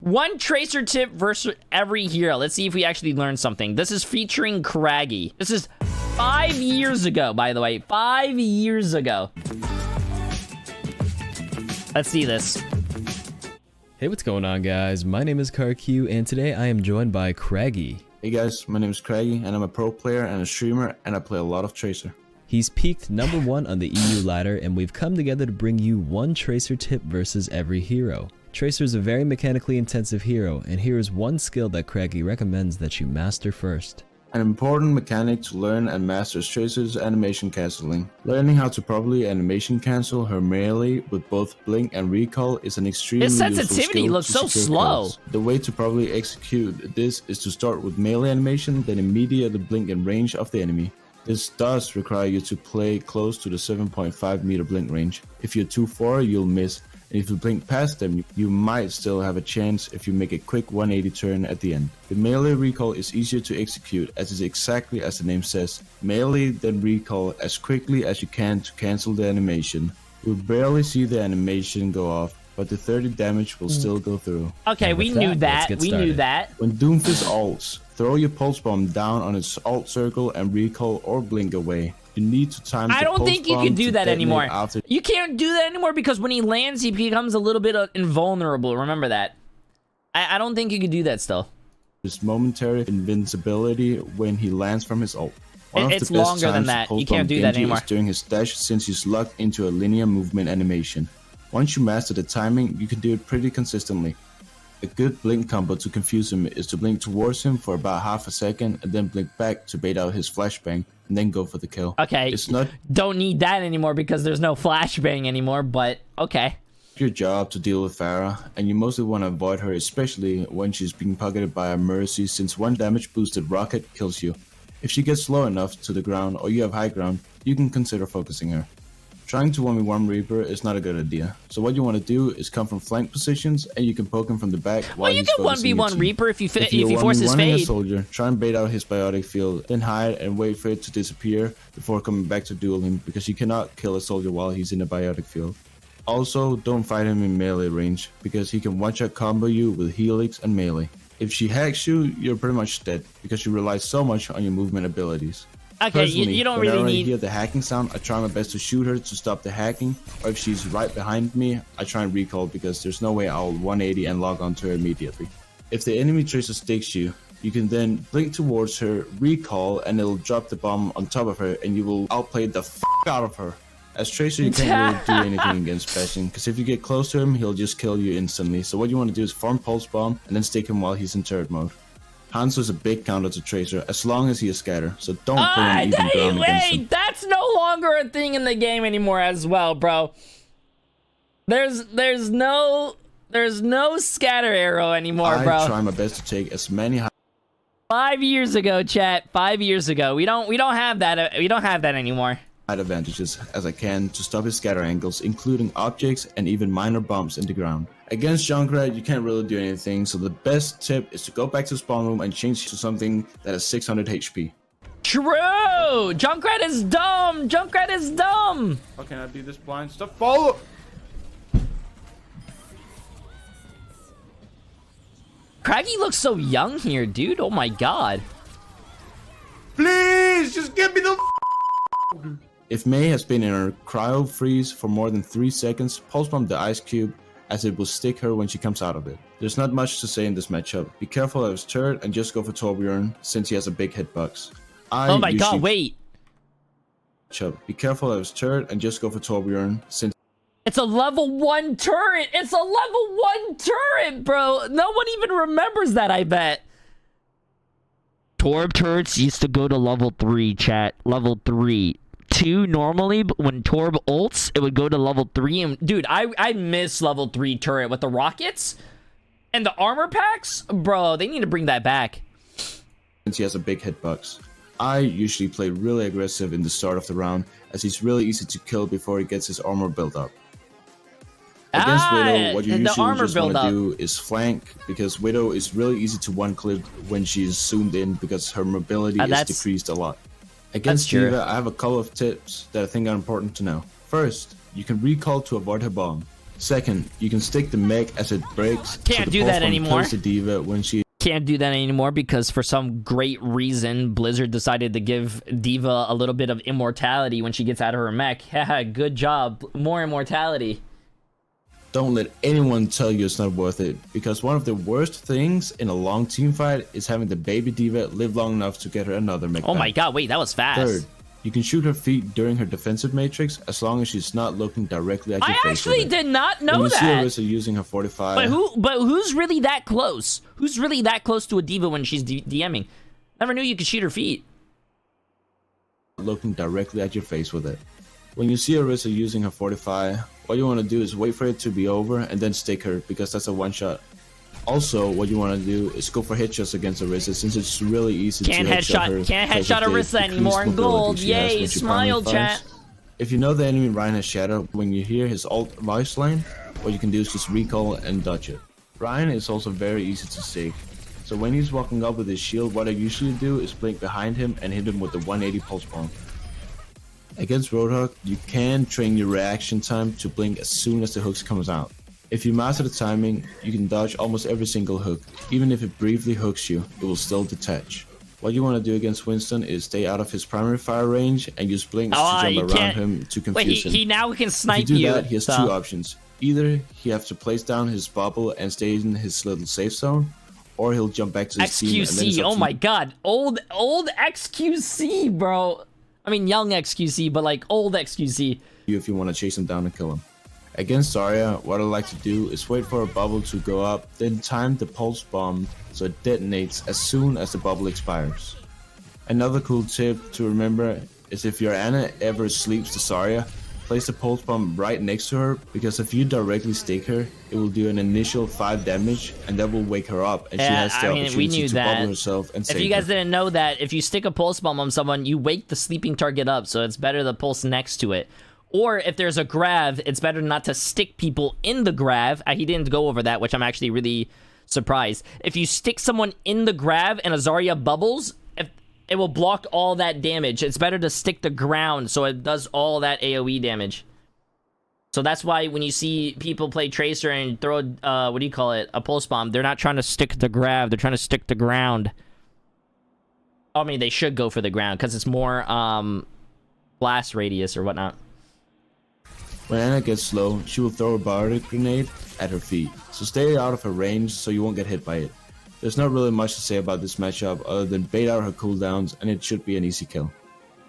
One Tracer tip versus every hero. Let's see if we actually learn something. This is featuring KarQ. This is 5 years ago, by the way. 5 years ago. Let's see this. Hey, what's going on, guys? My name is KarQ, and today I am joined by KarQ. Hey guys, my name is KarQ, and I'm a pro player and a streamer, and I play a lot of Tracer. He's peaked #1 on the EU ladder, and we've come together to bring you one Tracer tip versus every hero. Tracer is a very mechanically intensive hero, and here is one skill that KarQ recommends that you master first. An important mechanic to learn and master is Tracer's animation cancelling. Learning how to properly animation cancel her melee with both blink and recall is an extremely His useful sensitivity skill looks to so secure slow. kills. The way to properly execute this is to start with melee animation, then immediately blink in range of the enemy. This does require you to play close to the 7.5 meter blink range. If you're too far, you'll miss. And if you blink past them, you might still have a chance if you make a quick 180 turn at the end. The melee recall is easier to execute as it's exactly as the name says. Melee then recall as quickly as you can to cancel the animation. You'll barely see the animation go off, but the 30 damage will still go through. Okay, we knew that. We knew that. When Doomfist ults, throw your pulse bomb down on its alt circle and recall or blink away. You need to time I don't think you can do that anymore. You can't do that anymore because when he lands, he becomes a little bit invulnerable. Remember that. I don't think you can do that still. This momentary invincibility when he lands from his ult. It's longer than that. You can't do that anymore. During his dash, since he's locked into a linear movement animation. Once you master the timing, you can do it pretty consistently. A good blink combo to confuse him is to blink towards him for about half a second and then blink back to bait out his flashbang and then go for the kill. Okay, it's not don't need that anymore because there's no flashbang anymore, but okay. Your job to deal with Pharah, and you mostly want to avoid her, especially when she's being pocketed by a Mercy, since one damage boosted rocket kills you. If she gets low enough to the ground or you have high ground, you can consider focusing her. Trying to 1v1 Reaper is not a good idea, so what you want to do is come from flank positions and you can poke him from the back while you can 1v1 Reaper if you force his fade. A soldier, try and bait out his biotic field, then hide and wait for it to disappear before coming back to duel him, because you cannot kill a soldier while he's in a biotic field. Also, don't fight him in melee range, because he can one-shot combo you with Helix and melee. If she hacks you, you're pretty much dead, because you rely so much on your movement abilities. Okay, you don't really need... hear the hacking sound, I try my best to shoot her to stop the hacking, or if she's right behind me, I try and recall, because there's no way I'll 180 and log onto her immediately. If the enemy Tracer sticks you, you can then blink towards her, recall, and it'll drop the bomb on top of her, and you will outplay the f*** out of her. As Tracer, you can't really do anything against Bastion, because if you get close to him, he'll just kill you instantly. So what you want to do is farm Pulse Bomb, and then stick him while he's in turret mode. Hanzo is a big counter to Tracer, as long as he is scatter, so don't play him even ground against him. That's no longer a thing in the game anymore as well, bro. There's no scatter arrow anymore, bro. I try my best to take as many 5 years ago, chat. 5 years ago. We don't have that. We don't have that anymore. Advantages as I can to stop his scatter angles, including objects and even minor bumps in the ground. Against Junkrat, you can't really do anything, so the best tip is to go back to spawn room and change to something that has 600 HP. True! Junkrat is dumb! Junkrat is dumb! How can I be this blind? Stop follow! KarQ looks so young here, dude. Oh my god. Please, just give me the If Mei has been in her cryo freeze for more than 3 seconds, pulse bomb the ice cube, as it will stick her when she comes out of it. There's not much to say in this matchup. Be careful of his turret and just go for Torbjorn, since he has a big hitbox. Oh my god, wait. Be careful of his turret and just go for Torbjorn, since it's a level 1 turret. It's a level 1 turret, bro. No one even remembers that, I bet. Torb turrets used to go to level 3, chat. Level 3. 2 normally, but when Torb ults, it would go to level 3. And dude, I miss level 3 turret with the rockets and the armor packs. Bro, they need to bring that back. Since he has a big hitbox. I usually play really aggressive in the start of the round, as he's really easy to kill before he gets his armor built up. Against Widow, what you usually just want to do is flank, because Widow is really easy to one-clip when she's zoomed in, because her mobility is decreased a lot. Against Diva, I have a couple of tips that I think are important to know. First, you can recall to avoid her bomb. Second, you can stick the mech as it breaks. Can't do that anymore. The D.Va when she Can't do that anymore because for some great reason, Blizzard decided to give D.Va a little bit of immortality when she gets out of her mech. Haha, good job. More immortality. Don't let anyone tell you it's not worth it, because one of the worst things in a long team fight is having the baby D.Va live long enough to get her another mech. Oh my god, wait, that was fast. Third, you can shoot her feet during her defensive matrix as long as she's not looking directly at your face. I actually did not know when you that. see Orisa using her 45. But who's really that close? Who's really that close to a D.Va when she's DMing? Never knew you could shoot her feet. Looking directly at your face with it. When you see Orisa using her 45, what you want to do is wait for it to be over and then stick her, because that's a one shot. Also, what you want to do is go for headshots against Orisa, since it's really easy to headshot her. Can't headshot Orisa anymore in gold. Yay, smile chat. If you know the enemy Ryan has shadow, when you hear his ult voice line, what you can do is just recall and dodge it. Ryan is also very easy to stick. So when he's walking up with his shield, what I usually do is blink behind him and hit him with the 180 pulse bomb. Against Roadhog, you can train your reaction time to blink as soon as the hooks comes out. If you master the timing, you can dodge almost every single hook. Even if it briefly hooks you, it will still detach. What you want to do against Winston is stay out of his primary fire range and use blinks to jump around him to confuse him. He now can snipe if you do that, he has two options. Either he has to place down his bubble and stay in his little safe zone, or he'll jump back to his team. XQC, oh my god. Old XQC, bro. I mean, young XQC, but like old XQC. If you want to chase him down and kill him. Against Zarya, what I like to do is wait for a bubble to go up, then time the pulse bomb so it detonates as soon as the bubble expires. Another cool tip to remember is if your Ana ever sleeps to Zarya, place the pulse bomb right next to her, because if you directly stick her, it will do an initial 5 damage and that will wake her up, and she has the opportunity to bubble herself and save her. If you guys didn't know that, if you stick a pulse bomb on someone, you wake the sleeping target up, so it's better to pulse next to it. Or if there's a grav, it's better not to stick people in the grav. He didn't go over that, which I'm actually really surprised. If you stick someone in the grav and a Zarya bubbles, it will block all that damage. It's better to stick the ground so it does all that AoE damage. So that's why when you see people play Tracer and throw, what do you call it, a pulse bomb, they're not trying to stick the grav, they're trying to stick the ground. I mean, they should go for the ground because it's more blast radius or whatnot. When Ana gets slow, she will throw a bardic grenade at her feet, so stay out of her range so you won't get hit by it. There's not really much to say about this matchup other than bait out her cooldowns and it should be an easy kill.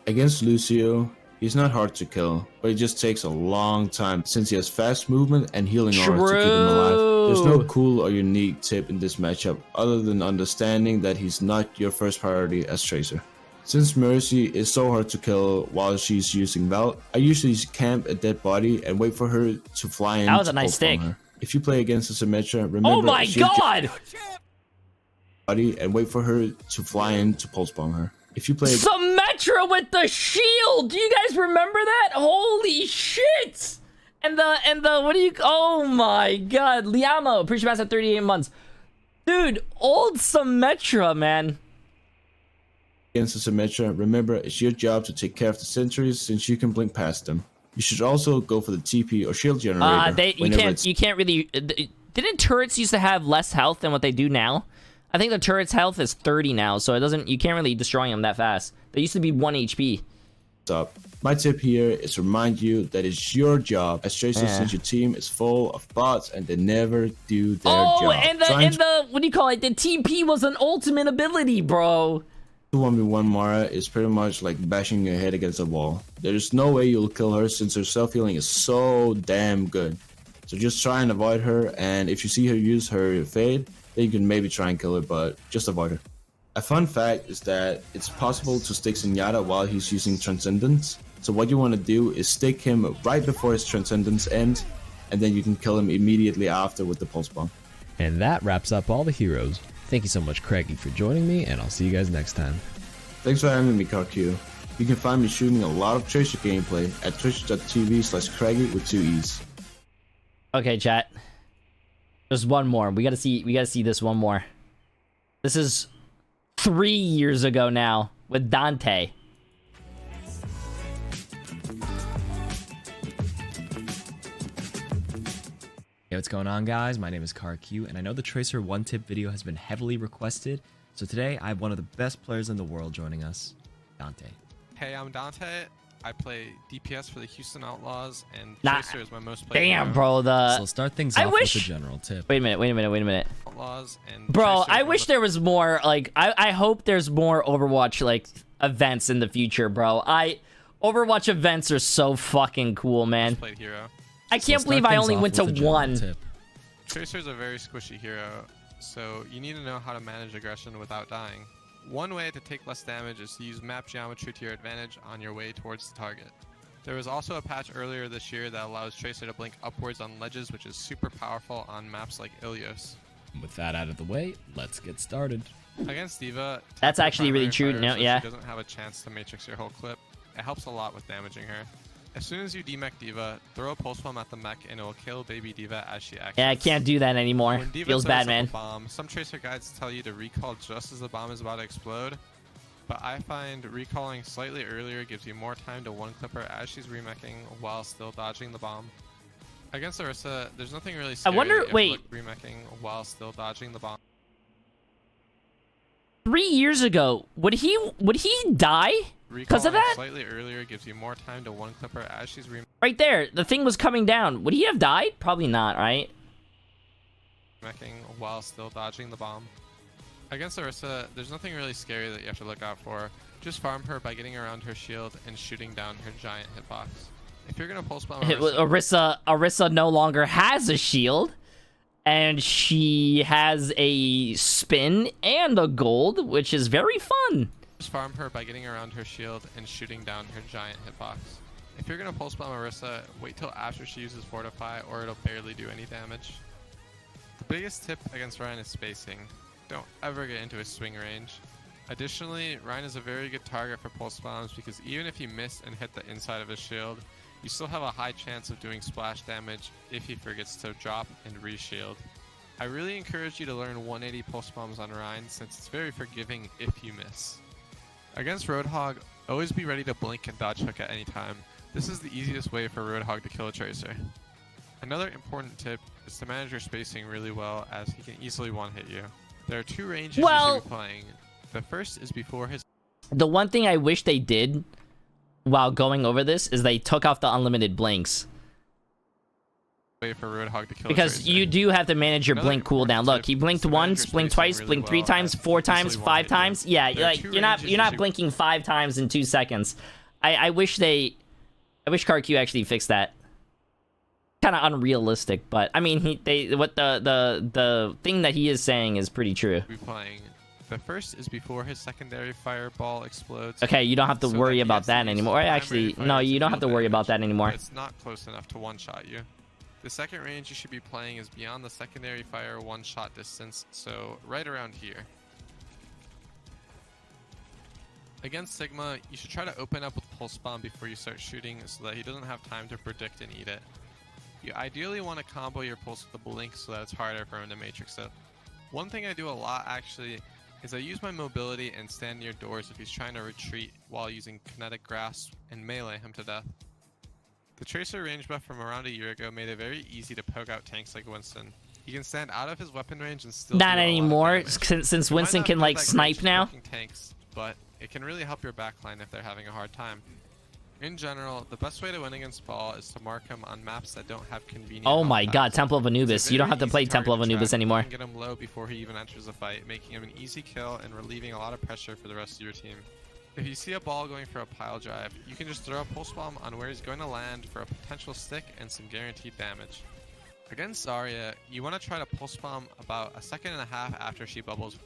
Against Lucio, he's not hard to kill, but it just takes a long time since he has fast movement and healing aura to keep him alive. There's no cool or unique tip in this matchup other than understanding that he's not your first priority as Tracer. Since Mercy is so hard to kill while she's using Val, I usually camp a dead body and wait for her to fly in. That was a nice stick. If you play against a Symmetra, remember— oh my god! And wait for her to fly in to pulse bomb her. If you play Symmetra with the shield! Do you guys remember that? Holy shit! And the what do you— oh my god, Liamo, appreciate past at 38 months. Dude, old Symmetra, man. Against the Symmetra, remember it's your job to take care of the sentries since you can blink past them. You should also go for the TP or shield generator. You can't really. Didn't turrets used to have less health than what they do now? I think the turret's health is 30 now, so it doesn't. You can't really destroy them that fast. They used to be 1 HP. Up. My tip here is to remind you that it's your job as Tracer since your team is full of bots and they never do their job. Oh, and the what do you call it? The TP was an ultimate ability, bro. 1v1 Mara is pretty much like bashing your head against a wall. There's no way you'll kill her since her self-healing is so damn good. So just try and avoid her, and if you see her use her fade, then you can maybe try and kill her, but just avoid her. A fun fact is that it's possible to stick Zenyatta while he's using Transcendence. So what you want to do is stick him right before his Transcendence ends, and then you can kill him immediately after with the Pulse Bomb. And that wraps up all the heroes. Thank you so much, KarQ, for joining me, and I'll see you guys next time. Thanks for having me, KarQ. You can find me shooting a lot of Tracer gameplay at twitch.tv/KarQ with 2 E's. Okay, chat. There's one more. We gotta see this one more. This is 3 years ago now with Dante. what's going on, guys? My name is KarQ, and I know the Tracer 1 tip video has been heavily requested, so today I have one of the best players in the world joining us, Dante. Hey, I'm Dante. I play DPS for the Houston Outlaws, and Tracer is my most played Damn, hero. bro. So let's start things off with a general tip. Wait a minute. Outlaws and Bro, Tracer I wish there was more, like, I hope there's more Overwatch, like, events in the future, bro. Overwatch events are so fucking cool, man. played hero. I can't believe I only went to one. Tracer's a very squishy hero, so you need to know how to manage aggression without dying. One way to take less damage is to use map geometry to your advantage on your way towards the target. There was also a patch earlier this year that allows Tracer to blink upwards on ledges, which is super powerful on maps like Ilios. With that out of the way, let's get started. Against D.Va, That's actually really true. Fire, No, so yeah. she doesn't have a chance to matrix your whole clip. It helps a lot with damaging her. As soon as you demech D.Va, throw a pulse bomb at the mech and it will kill baby D.Va as she exits. Yeah, I can't do that anymore. When D.Va Feels bad, throws up man. a bomb, some Tracer guides tell you to recall just as the bomb is about to explode, but I find recalling slightly earlier gives you more time to one-clip her as she's remeching while still dodging the bomb. Against Orisa, there's nothing really scary. Remeching while still dodging the bomb. 3 years ago, would he die because of that? Slightly earlier gives you more time to one-clip her as she's Right there, the thing was coming down. Would he have died? Probably not, right? remeching while still dodging the bomb. Against Orisa, there's nothing really scary that you have to look out for. Just farm her by getting around her shield and shooting down her giant hitbox. If you're gonna pulse bomb Orisa no longer has a shield, and she has a spin and a gold, which is very fun. Just farm her by getting around her shield and shooting down her giant hitbox. If you're gonna pulse bomb Orisa, wait till after she uses Fortify or it'll barely do any damage. The biggest tip against Ryan is spacing. Don't ever get into his swing range. Additionally, Ryan is a very good target for pulse bombs because even if you miss and hit the inside of his shield, you still have a high chance of doing splash damage if he forgets to drop and reshield. I really encourage you to learn 180 pulse bombs on Ryan since it's very forgiving if you miss. Against Roadhog, always be ready to blink and dodge hook at any time. This is the easiest way for Roadhog to kill a Tracer. Another important tip is to manage your spacing really well as he can easily one-hit you. There are two ranges you should be playing. The first is before his... The one thing I wish they did while going over this is they took off the unlimited blinks. Way for Roadhog to kill because you do have to manage your blink cooldown. Look, he blinked once, blinked twice, blinked 3 times, 4 times, 5 times. Yeah, like you're not blinking 5 times in 2 seconds. I wish KarQ actually fixed that. Kind of unrealistic, but I mean, the thing that he is saying is pretty true. The first is before his secondary fireball explodes. Okay, you don't have to worry about that anymore. Actually, no, you don't have to worry about that anymore. It's not close enough to one-shot you. The second range you should be playing is beyond the secondary fire one-shot distance, so right around here. Against Sigma, you should try to open up with Pulse Bomb before you start shooting so that he doesn't have time to predict and eat it. You ideally want to combo your pulse with the blink so that it's harder for him to matrix it. One thing I do a lot actually is I use my mobility and stand near doors if he's trying to retreat while using kinetic grasp and melee him to death. The Tracer range buff from around a year ago made it very easy to poke out tanks like Winston. He can stand out of his weapon range and still not anymore since Winston can like snipe now. Tanks, but it can really help your backline if they're having a hard time. In general, the best way to win against Ball is to mark him on maps that don't have convenient. Oh my god, Temple of Anubis. You don't have to play Temple of Anubis anymore. You can get him low before he even enters the fight, making him an easy kill and relieving a lot of pressure for the rest of your team. If you see a Ball going for a pile drive, you can just throw a pulse bomb on where he's going to land for a potential stick and some guaranteed damage. Against Zarya, you want to try to pulse bomb about 1.5 seconds after she bubbles.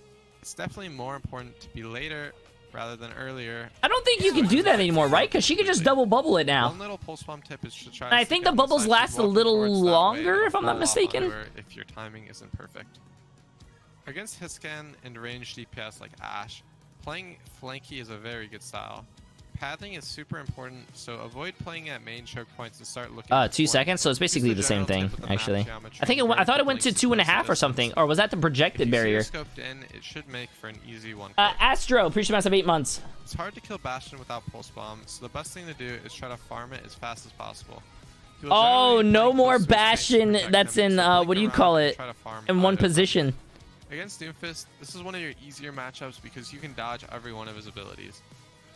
It's definitely more important to be later rather than earlier. I don't think you can do that anymore, right? Because she can just double bubble it now. One little pulse bomb tip is to try. I think the bubbles last a little longer, if I'm not mistaken. If your timing isn't perfect. Against Hiscan and ranged DPS like Ashe, playing flanky is a very good style. Pathing is super important, so avoid playing at main choke points and start looking. 2 seconds, so it's basically the same thing, actually. I thought it went to 2.5 or something, or was that the projected barrier? If you scoped in, it should make for an easy one. Astro, appreciate massive 8 months. It's hard to kill Bastion without pulse bomb, so the best thing to do is try to farm it as fast as possible. He'll Oh, generally be no playing more close to his tanks to Bastion protect that's him, in, so blink what do you around call and it? try to farm In one out of him. position. Against Doomfist, this is one of your easier matchups because you can dodge every one of his abilities.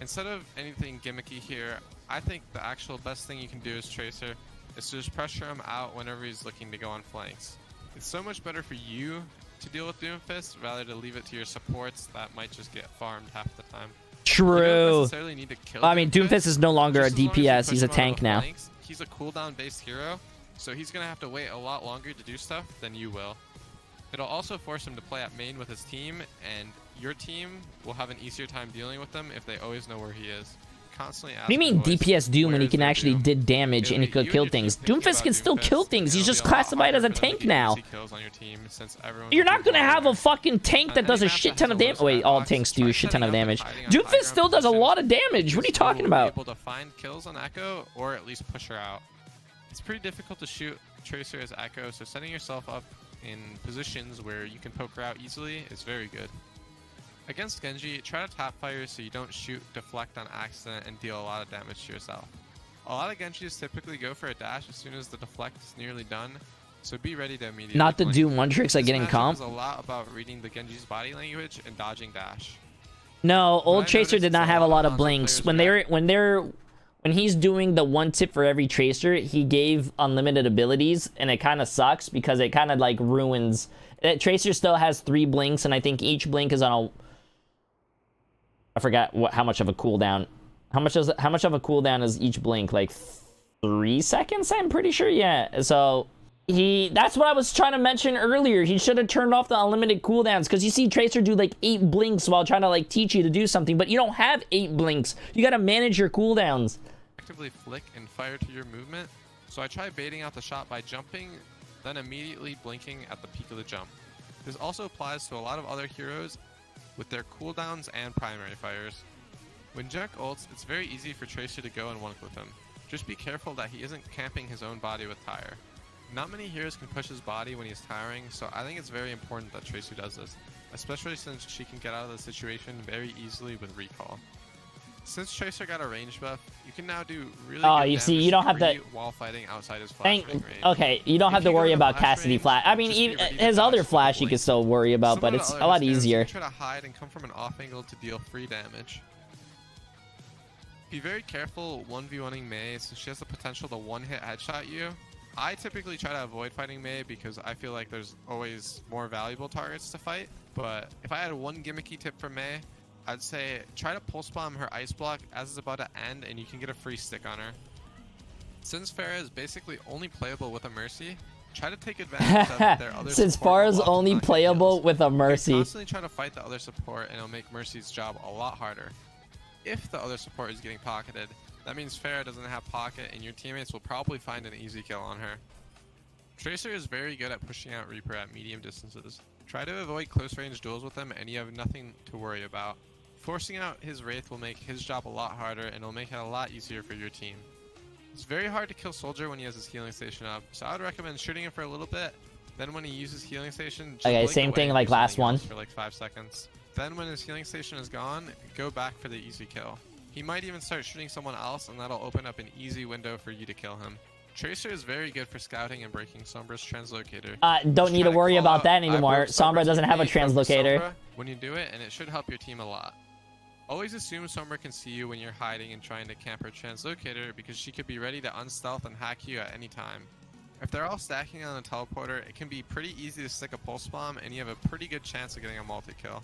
Instead of anything gimmicky here, I think the actual best thing you can do as Tracer is to just pressure him out whenever he's looking to go on flanks. It's so much better for you to deal with Doomfist rather to leave it to your supports that might just get farmed half the time. You don't True. necessarily need to kill I mean, Doomfist is no longer a just as long as you DPS. push He's a him out of tank the now. flanks. He's a cooldown based hero, so he's going to have to wait a lot longer to do stuff than you will. It'll also force him to play at main with his team, and your team will have an easier time dealing with them if they always know where he is. Constantly What do you mean DPS Doom when he can actually did damage and he could kill things? Doomfist can still kill things. He's just classified as a tank now. You're not gonna have a fucking tank that does a shit ton of damage. Wait, all tanks do a shit ton of damage. Doomfist still does a lot of damage. What are you talking about? Able to find kills on Echo or at least push her out. It's pretty difficult to shoot Tracer as Echo, so setting yourself up in positions where you can poke her out easily is very good. Against Genji, try to tap fire so you don't shoot, deflect on accident, and deal a lot of damage to yourself. A lot of Genjis typically go for a dash as soon as the deflect is nearly done, so be ready to immediately Not the blink. Doom one tricks like getting This matchup comp. is a lot about reading the Genji's body language and dodging dash. No, old I Tracer noticed did not a have a lot of console blinks. players When he's doing the one tip for every Tracer, he gave unlimited abilities, and it kind of sucks because it kind of like ruins. Tracer still has 3 blinks, and I think each blink is on a. I forgot how much of a cooldown. How much of a cooldown is each blink? Like 3 seconds, I'm pretty sure. Yeah. So that's what I was trying to mention earlier. He should have turned off the unlimited cooldowns, because you see Tracer do like 8 blinks while trying to like teach you to do something, but you don't have 8 blinks. You got to manage your cooldowns. Actively flick and fire to your movement. So I try baiting out the shot by jumping, then immediately blinking at the peak of the jump. This also applies to a lot of other heroes with their cooldowns and primary fires. When Jack ults, it's very easy for Tracer to go and one-clip him. Just be careful that he isn't camping his own body with Tire. Not many heroes can push his body when he's tiring, so I think it's very important that Tracer does this, especially since she can get out of the situation very easily with recall. Since Tracer got a range buff, you can now do really good you see, damage you don't have free to. while fighting outside his flash range. Okay, you don't have to If you go worry to about flash Cassidy range, flash. I mean, just be even ready to his dash other with a flash you blink. can still worry about, Some but of it's the a other lot stands, easier. you can try to hide and come from an off angle to deal free damage. Be very careful 1v1ing Mei, since she has the potential to one-hit headshot you. I typically try to avoid fighting Mei because I feel like there's always more valuable targets to fight. But if I had one gimmicky tip for Mei, I'd say try to pulse bomb her ice block as it's about to end, and you can get a free stick on her. Since Pharah is basically only playable with a Mercy, try to take advantage of their other Since support Pharah's will often only not get playable kills. with a You can Mercy. constantly try to fight the other support, and it'll make Mercy's job a lot harder. If the other support is getting pocketed, that means Pharah doesn't have pocket, and your teammates will probably find an easy kill on her. Tracer is very good at pushing out Reaper at medium distances. Try to avoid close range duels with him, and you have nothing to worry about. Forcing out his Wraith will make his job a lot harder, and it'll make it a lot easier for your team. It's very hard to kill Soldier when he has his healing station up, so I would recommend shooting him for a little bit. Then when he uses healing station, just Okay, blink same away thing and like do last something one. else for like 5 seconds. Then when his healing station is gone, go back for the easy kill. He might even start shooting someone else, and that'll open up an easy window for you to kill him. Tracer is very good for scouting and breaking Sombra's translocator. Don't need to worry about that anymore. Sombra doesn't have a translocator. Sombra when you do it, and it should help your team a lot. Always assume Sombra can see you when you're hiding and trying to camp her translocator, because she could be ready to unstealth and hack you at any time. If they're all stacking on a teleporter, it can be pretty easy to stick a pulse bomb, and you have a pretty good chance of getting a multi-kill.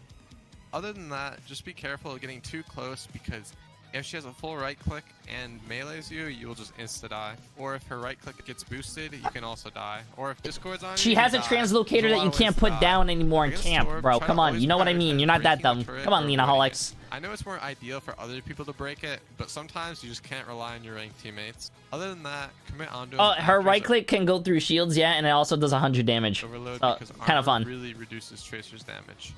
Other than that, just be careful of getting too close, because if she has a full right click and melees you, you will just insta-die. Or if her right click gets boosted, you can also die. Or if Discord's on She you, has you a die. translocator There's a that lot you of can't ways to put die. down anymore in Against camp, Torb, bro. try Come to on, always you know what I prioritize mean. You're not that breaking the dumb. turret Come on, or Lena avoiding Holics. it. I know it's more ideal for other people to break it, but sometimes you just can't rely on your ranked teammates. Other than that, commit onto Oh, him her after right his click can go through shields, yeah, and it also does 100 damage. overload So, because kind of armor fun. really reduces Tracer's damage.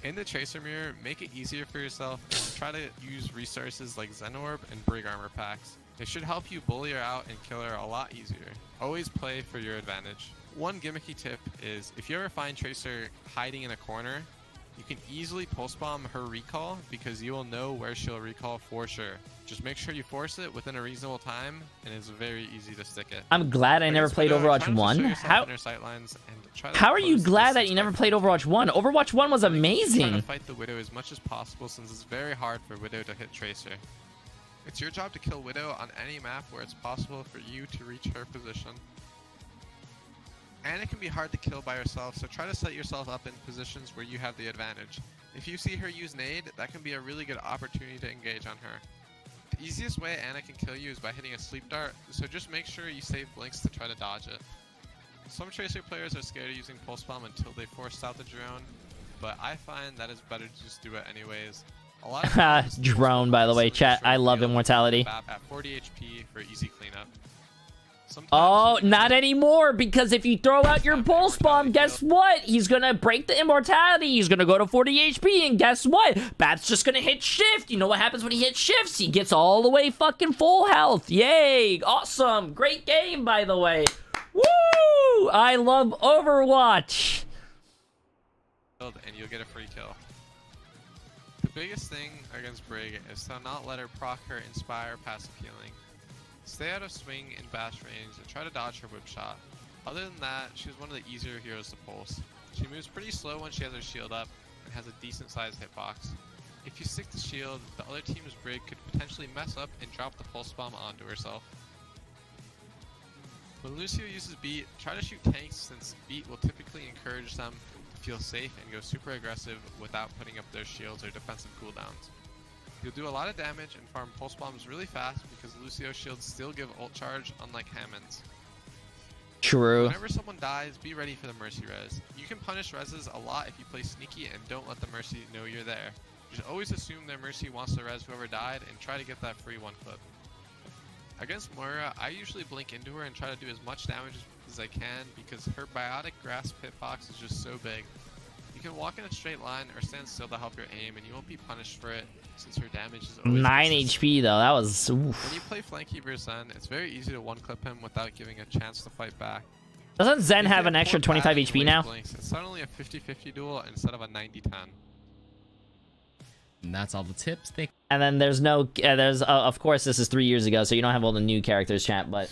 In the Tracer mirror, make it easier for yourself and try to use resources like Zen Orb and Brig Armor packs. It should help you bully her out and kill her a lot easier. Always play for your advantage. One gimmicky tip is, if you ever find Tracer hiding in a corner, You can easily pulse bomb her recall because you will know where she'll recall for sure. Just make sure you force it within a reasonable time, and it's very easy to stick it. I'm glad I never played Overwatch 1. How are you glad that you never played Overwatch 1? Overwatch 1 was amazing. Try to fight the Widow as much as possible since it's very hard for Widow to hit Tracer. It's your job to kill Widow on any map where it's possible for you to reach her position. And it can be hard to kill by herself, so try to set yourself up in positions where you have the advantage. If you see her use nade, that can be a really good opportunity to engage on her. The easiest way Ana can kill you is by hitting a sleep dart, so just make sure you save blinks to try to dodge it. Some Tracer players are scared of using pulse bomb until they forced out the drone, but I find that it's better to just do it anyways. A lot of times, drone, by the way, chat. I love immortality. At 40 HP for easy cleanup. Oh, not anymore, because if you throw out your pulse bomb, guess what? He's gonna break the immortality. He's gonna go to 40 HP, and guess what? Bat's just gonna hit shift. You know what happens when he hits shifts? He gets all the way fucking full health. Yay! Awesome. Great game, by the way. Woo! I love Overwatch. And you'll get a free kill. The biggest thing against Brig is to not let her proc her inspire passive healing. Stay out of swing and bash range and try to dodge her whip shot. Other than that, she's one of the easier heroes to pulse. She moves pretty slow when she has her shield up and has a decent sized hitbox. If you stick to shield, the other team's Brig could potentially mess up and drop the pulse bomb onto herself. When Lucio uses beat, try to shoot tanks since beat will typically encourage them to feel safe and go super aggressive without putting up their shields or defensive cooldowns. You'll do a lot of damage and farm pulse bombs really fast because Lucio's shields still give ult charge, unlike Hammond's. True. Whenever someone dies, be ready for the Mercy res. You can punish reses a lot if you play sneaky and don't let the Mercy know you're there. Just always assume their Mercy wants to res whoever died and try to get that free one clip. Against Moira, I usually blink into her and try to do as much damage as I can because her biotic grasp hitbox is just so big. You can walk in a straight line or stand still to help your aim and you won't be punished for it since her damage is always 9 consistent. HP though, that was oof. When you play flanky versus Zen, it's very easy to one-clip him without giving a chance to fight back. Doesn't Zen have an extra 25 HP now? Blinks, it's suddenly a 50-50 duel instead of a 90-10. And that's all the tips. And then there's no, of course this is 3 years ago, so you don't have all the new characters, chat, but